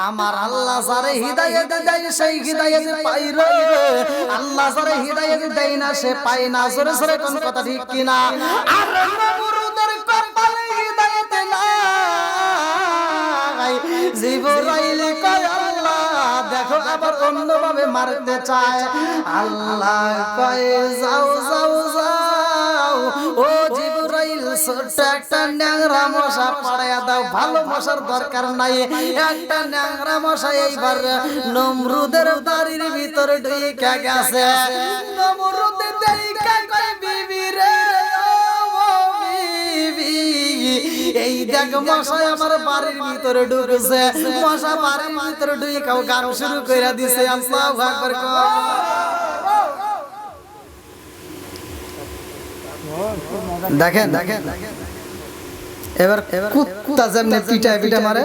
আমার আল্লাহ যারে হিদায়াত দেয় সেই হিদায়াত পাই রে, আল্লাহ যারে হিদায়াত দেয় না সে পায় না। জোরে জোরে কোন কথা ঠিক কিনা? আর নমরুদের কপালে হিদায়াত নাই, জিবরাইল কয় আল্লাহ দেখো আবার অন্যভাবে মারতে চায়। আল্লাহ কয় যাও যাও যাও, ও জিবরাইল ছোট্ট একটা ন্যাংরা মশা পাড়াইয়া দাও, ভালো মশার দরকার নাই, একটা ন্যাংরা মশা এইবার নমরুদের বাড়ির ভিতরে ঢুকে গেছে। নমরুদের দেখা কয় বিবি রে ও বিবি, এই দেখ মশা আমার বাড়ির ভিতরে ঢুকেছে। মশা বাড়ির ভিতরে ঢুকে গান শুরু করে দিছে। আল্লাহু আকবার। দেখেন দেখেন এবার কুত্তা যেমনি পিটায় পিটা মারে,